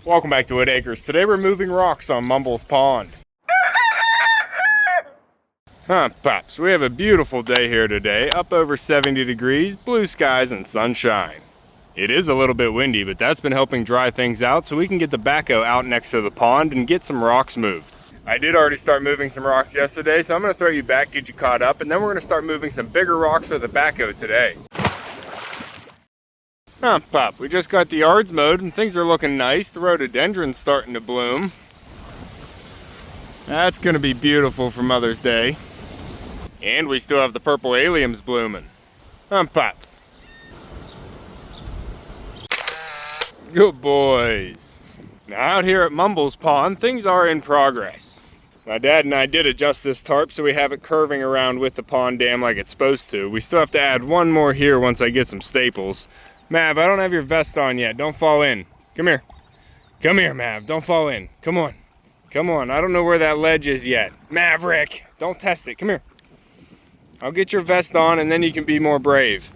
Welcome back to Whitt Acres. Today we're moving rocks on Mumble's pond. Pops, we have a beautiful day here today, up over 70 degrees, blue skies and sunshine. It is a little bit windy, but that's been helping dry things out so we can get the backhoe out next to the pond and get some rocks moved. I did already start moving some rocks yesterday, so I'm going to throw you back, get you caught up, and then we're going to start moving some bigger rocks with the backhoe today. Pop, we just got the yards mowed and things are looking nice. The rhododendron's starting to bloom. That's going to be beautiful for Mother's Day. And we still have the purple alliums blooming. Pops. Good boys. Now out here at Mumble's pond, things are in progress. My dad and I did adjust this tarp so we have it curving around with the pond dam like it's supposed to. We still have to add one more here once I get some staples. Mav, I don't have your vest on yet. Don't fall in. Come here. Come here, Mav. Don't fall in. Come on. Come on. I don't know where that ledge is yet. Maverick, don't test it. Come here. I'll get your vest on and then you can be more brave.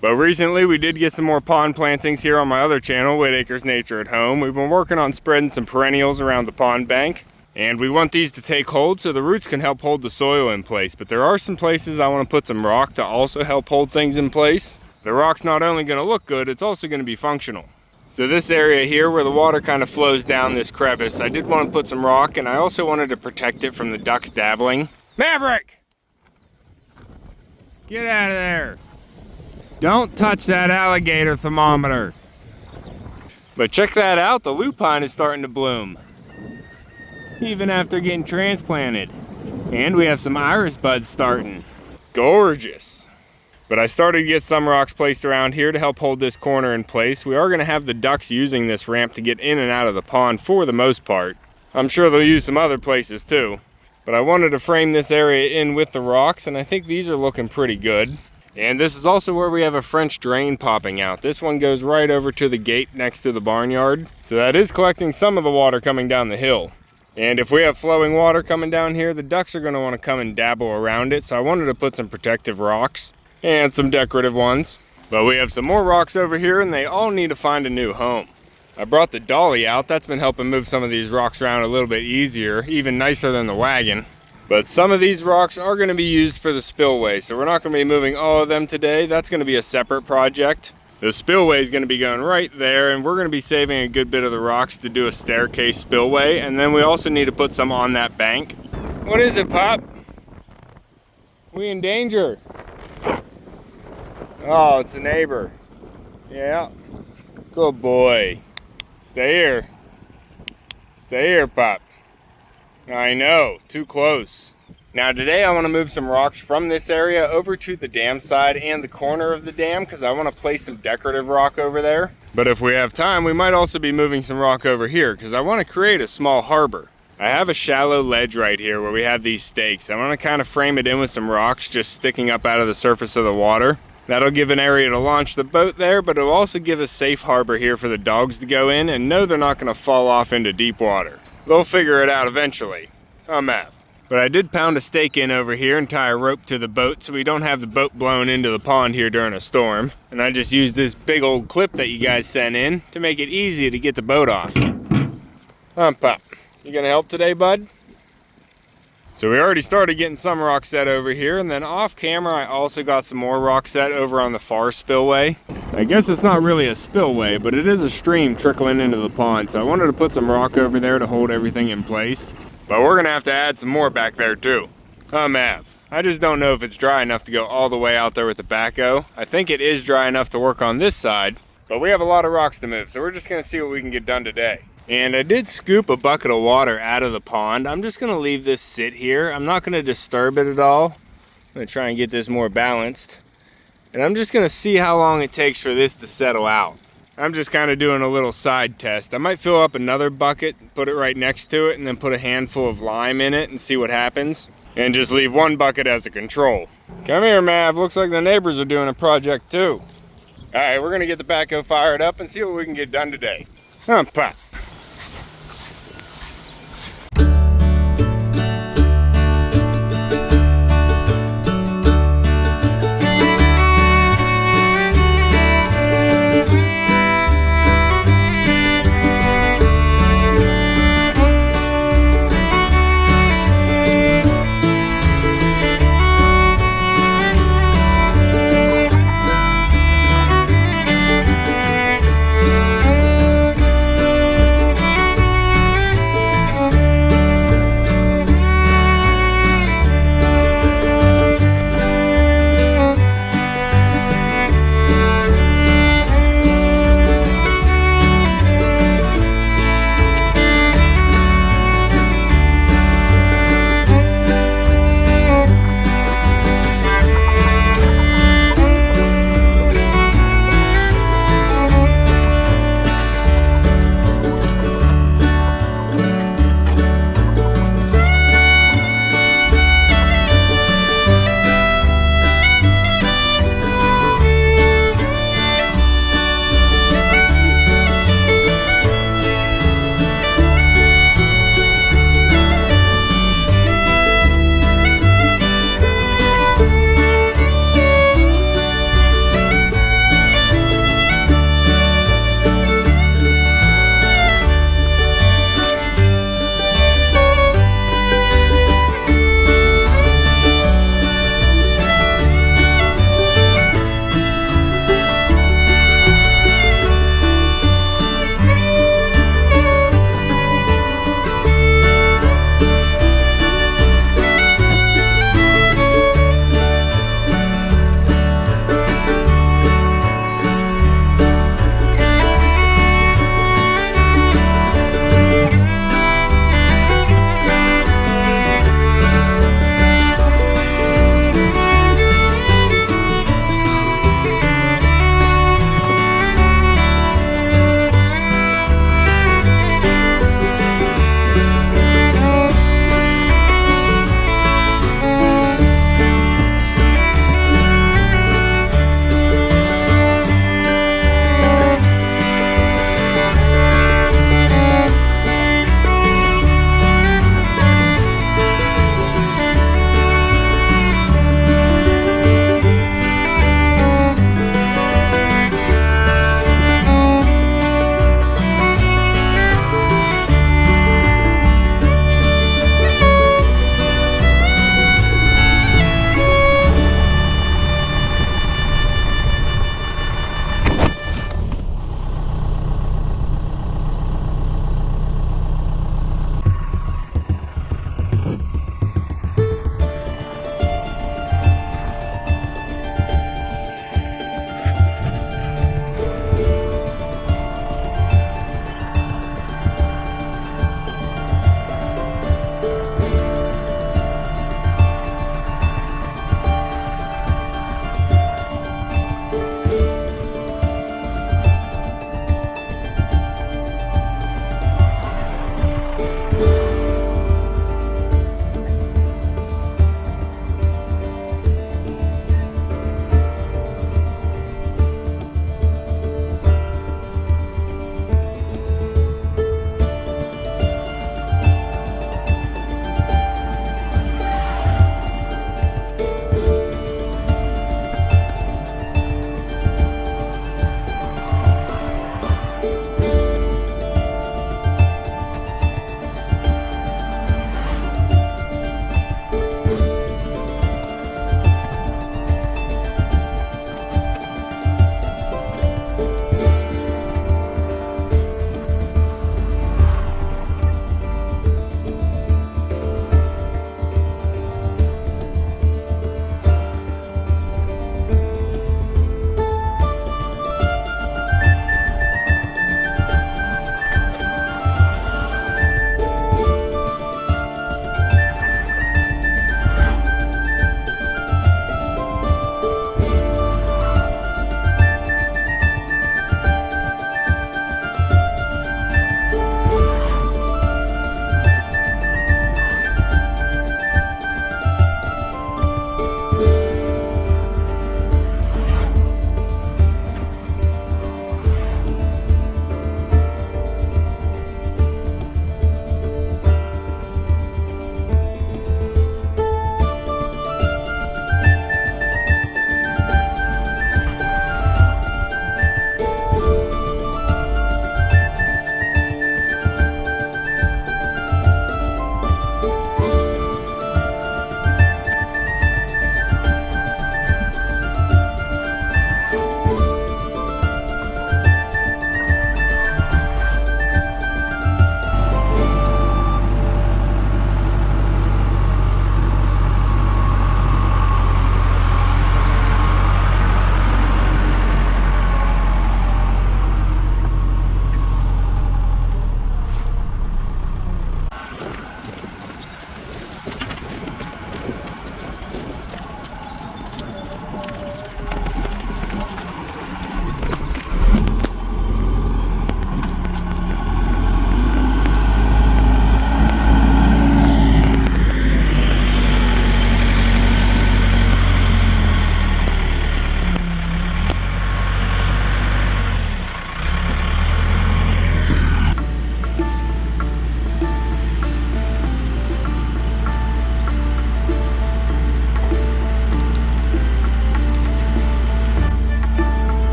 But recently we did get some more pond plantings here on my other channel, Whitt Acres Nature at Home. We've been working on spreading some perennials around the pond bank. And we want these to take hold so the roots can help hold the soil in place. But there are some places I want to put some rock to also help hold things in place. The rock's not only going to look good, it's also going to be functional. So this area here where the water kind of flows down this crevice, I did want to put some rock, and I also wanted to protect it from the ducks dabbling. Maverick! Get out of there! Don't touch that alligator thermometer. But check that out, the lupine is starting to bloom. Even after getting transplanted. And we have some iris buds starting. Gorgeous. But I started to get some rocks placed around here to help hold this corner in place. We are going to have the ducks using this ramp to get in and out of the pond for the most part. I'm sure they'll use some other places too. But I wanted to frame this area in with the rocks, and I think these are looking pretty good. And this is also where we have a French drain popping out. This one goes right over to the gate next to the barnyard. So that is collecting some of the water coming down the hill. And if we have flowing water coming down here, the ducks are going to want to come and dabble around it. So I wanted to put some protective rocks. And some decorative ones. But we have some more rocks over here and they all need to find a new home. I brought the dolly out. That's been helping move some of these rocks around a little bit easier, even nicer than the wagon. But some of these rocks are going to be used for the spillway, so we're not going to be moving all of them today. That's going to be a separate project. The spillway is going to be going right there, and we're going to be saving a good bit of the rocks to do a staircase spillway, and then we also need to put some on that bank. What is it, Pop? We in danger? Oh, it's a neighbor. Yeah. Good boy. Stay here. Stay here, Pop. I know, too close. Now today I want to move some rocks from this area over to the dam side and the corner of the dam because I want to place some decorative rock over there. But if we have time, we might also be moving some rock over here because I want to create a small harbor. I have a shallow ledge right here where we have these stakes. I want to kind of frame it in with some rocks just sticking up out of the surface of the water. That'll give an area to launch the boat there, but it'll also give a safe harbor here for the dogs to go in and know they're not going to fall off into deep water. They'll figure it out eventually. Mav. But I did pound a stake in over here and tie a rope to the boat so we don't have the boat blown into the pond here during a storm. And I just used this big old clip that you guys sent in to make it easy to get the boat off. Pop, you gonna help today, bud? So we already started getting some rock set over here, and then off camera I also got some more rock set over on the far spillway. I guess it's not really a spillway, but it is a stream trickling into the pond, so I wanted to put some rock over there to hold everything in place. But we're gonna have to add some more back there too. Mav, I just don't know if it's dry enough to go all the way out there with the backhoe. I think it is dry enough to work on this side, but we have a lot of rocks to move, so we're just gonna see what we can get done today. And I did scoop a bucket of water out of the pond. I'm just gonna leave this sit here. I'm not gonna disturb it at all. I'm gonna try and get this more balanced. And I'm just gonna see how long it takes for this to settle out. I'm just kind of doing a little side test. I might fill up another bucket, put it right next to it, and then put a handful of lime in it and see what happens. And just leave one bucket as a control. Come here, Mav. Looks like the neighbors are doing a project too. All right, we're gonna get the backhoe fired up and see what we can get done today. Pop.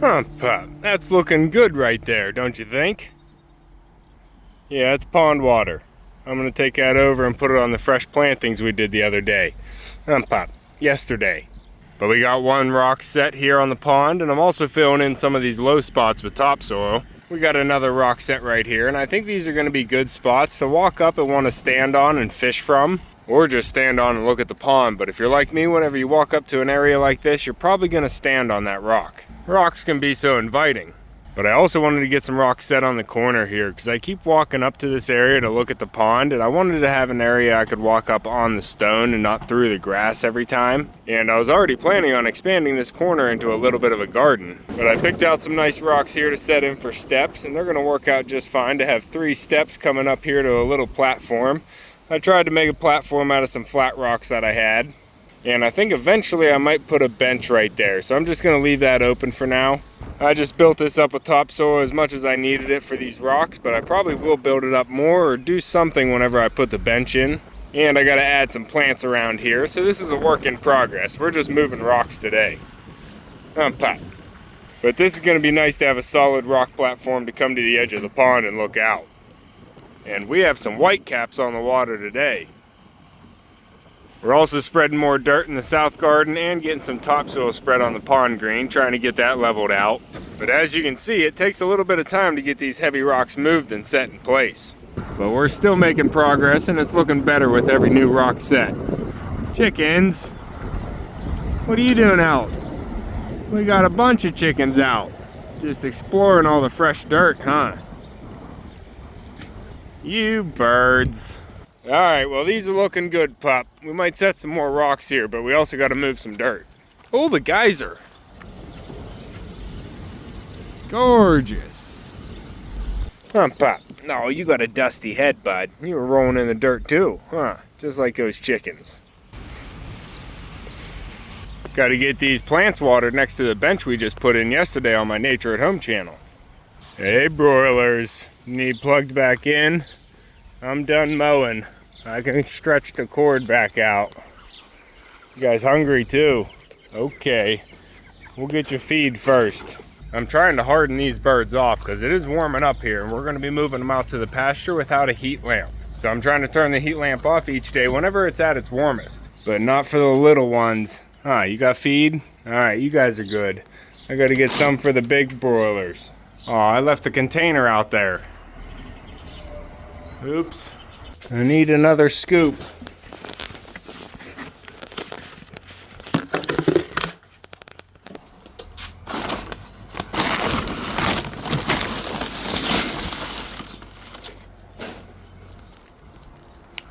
Huh, pup, that's looking good right there, don't you think? Yeah, it's pond water. I'm gonna take that over and put it on the fresh plantings we did the other day. Pup, yesterday. But we got one rock set here on the pond, and I'm also filling in some of these low spots with topsoil. We got another rock set right here, and I think these are gonna be good spots to walk up and wanna stand on and fish from, or just stand on and look at the pond. But if you're like me, whenever you walk up to an area like this, you're probably gonna stand on that rock. Rocks can be so inviting. But I also wanted to get some rocks set on the corner here, because I keep walking up to this area to look at the pond, and I wanted to have an area I could walk up on the stone and not through the grass every time. And I was already planning on expanding this corner into a little bit of a garden. But I picked out some nice rocks here to set in for steps, and they're gonna work out just fine to have 3 steps coming up here to a little platform. I tried to make a platform out of some flat rocks that I had. And I think eventually I might put a bench right there. So I'm just gonna leave that open for now. I just built this up with topsoil as much as I needed it for these rocks, but I probably will build it up more or do something whenever I put the bench in. And I gotta add some plants around here. So this is a work in progress. We're just moving rocks today. Pop. But this is gonna be nice to have a solid rock platform to come to the edge of the pond and look out. And we have some whitecaps on the water today. We're also spreading more dirt in the south garden and getting some topsoil spread on the pond green, trying to get that leveled out. But as you can see, it takes a little bit of time to get these heavy rocks moved and set in place. But we're still making progress, and it's looking better with every new rock set. Chickens, what are you doing out? We got a bunch of chickens out, just exploring all the fresh dirt, huh? You birds. All right, well, these are looking good, pup. We might set some more rocks here, but we also got to move some dirt. Oh, the geyser. Gorgeous. Pup. No, you got a dusty head, bud. You were rolling in the dirt too, huh? Just like those chickens. Got to get these plants watered next to the bench we just put in yesterday on my Nature at Home channel. Hey, broilers. Need plugged back in? I'm done mowing. I can stretch the cord back out. You guys hungry too? Okay. We'll get you feed first. I'm trying to harden these birds off because it is warming up here, and we're going to be moving them out to the pasture without a heat lamp. So I'm trying to turn the heat lamp off each day whenever it's at its warmest. But not for the little ones. Huh, you got feed? Alright, you guys are good. I got to get some for the big broilers. Oh, I left the container out there. Oops. I need another scoop.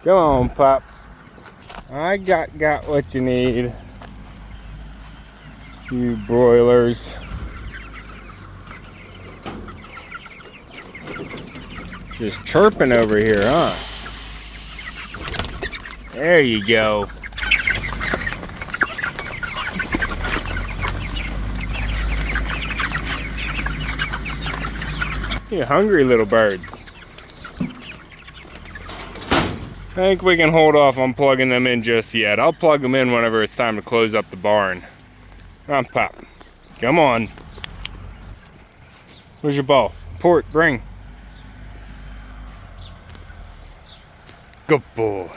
Come on, pup. I got what you need. You broilers. Just chirping over here, huh? There you go. You hungry little birds. I think we can hold off on plugging them in just yet. I'll plug them in whenever it's time to close up the barn. Pop. Come on. Where's your ball? Port, bring. Good boy.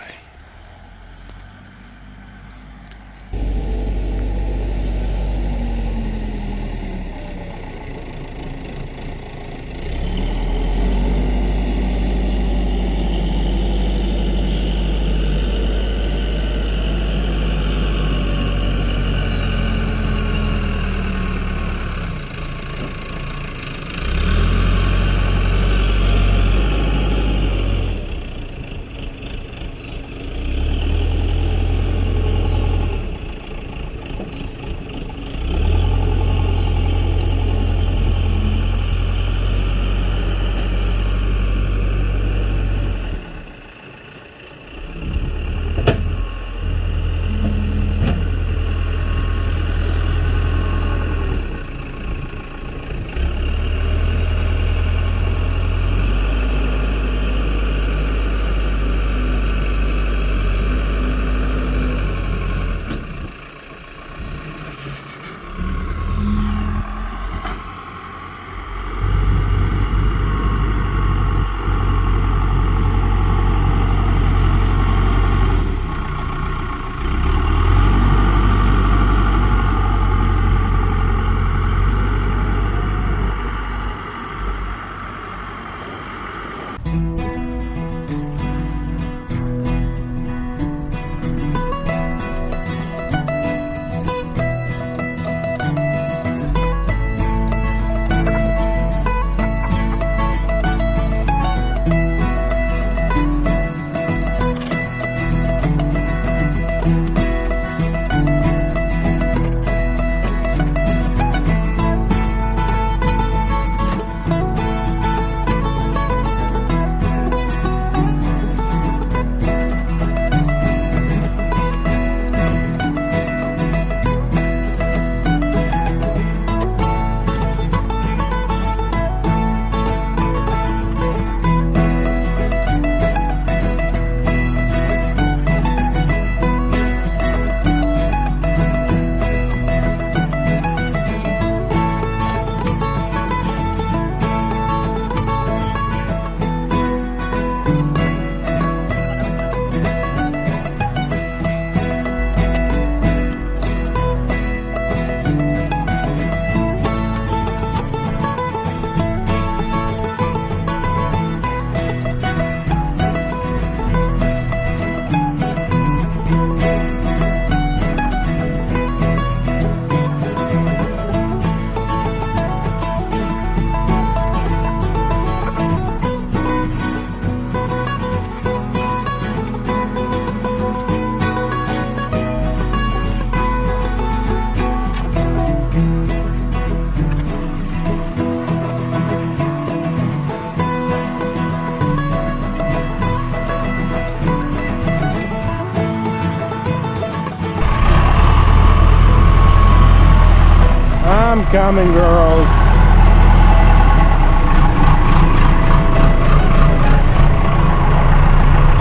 coming, girls.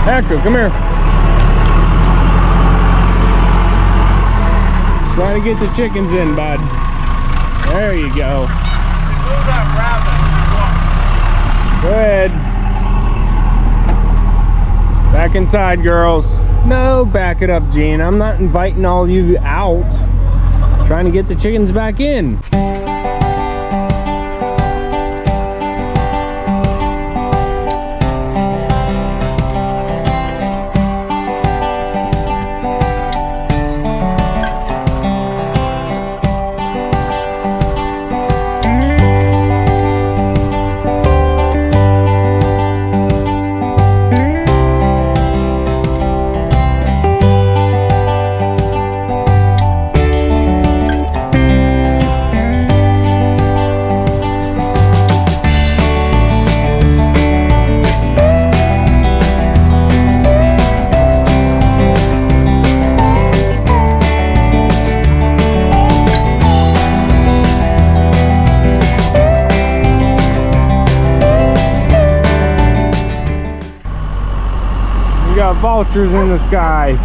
Echo, come here. Trying to get the chickens in, bud. There you go. Go ahead. Back inside, girls. No, back it up, Gene. I'm not inviting all you out. Trying to get the chickens back in. Got vultures in the sky.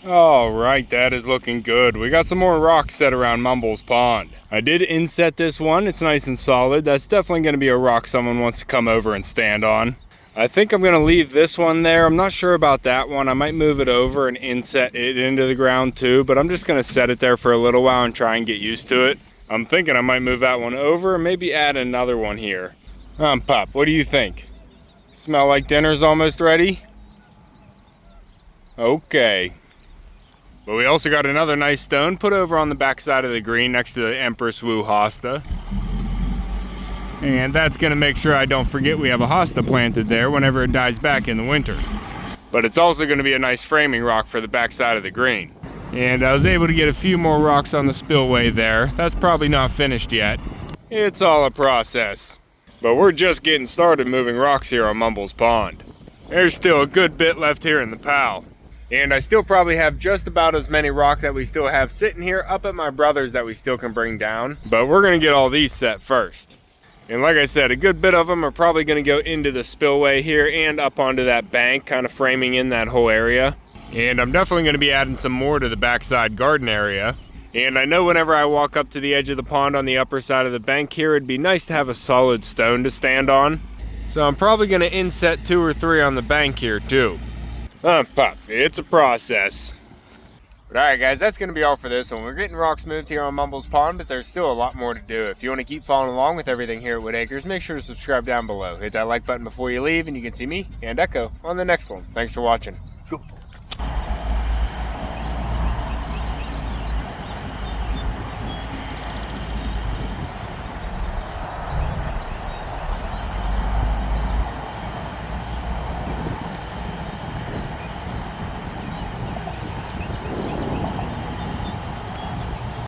Alright, that is looking good. We got some more rocks set around Mumble's pond. I did inset this one. It's nice and solid. That's definitely going to be a rock someone wants to come over and stand on. I think I'm going to leave this one there. I'm not sure about that one. I might move it over and inset it into the ground too, but I'm just going to set it there for a little while and try and get used to it. I'm thinking I might move that one over and maybe add another one here. Pup, what do you think? Smell like dinner's almost ready? Okay. But we also got another nice stone put over on the back side of the green next to the Empress Wu hosta. And that's going to make sure I don't forget we have a hosta planted there whenever it dies back in the winter. But it's also going to be a nice framing rock for the back side of the green. And I was able to get a few more rocks on the spillway there. That's probably not finished yet. It's all a process. But we're just getting started moving rocks here on Mumble's pond. There's still a good bit left here in the pile. And I still probably have just about as many rock that we still have sitting here up at my brother's that we still can bring down. But we're gonna get all these set first. And like I said, a good bit of them are probably gonna go into the spillway here and up onto that bank, kind of framing in that whole area. And I'm definitely gonna be adding some more to the backside garden area. And I know whenever I walk up to the edge of the pond on the upper side of the bank here, it'd be nice to have a solid stone to stand on. So I'm probably gonna inset 2 or 3 on the bank here too. Pup, it's a process. But alright guys, that's going to be all for this one. We're getting rocks moved here on Mumble's Pond, but there's still a lot more to do. If you want to keep following along with everything here at Whitt Acres, make sure to subscribe down below. Hit that like button before you leave, and you can see me and Echo on the next one. Thanks for watching. Cool.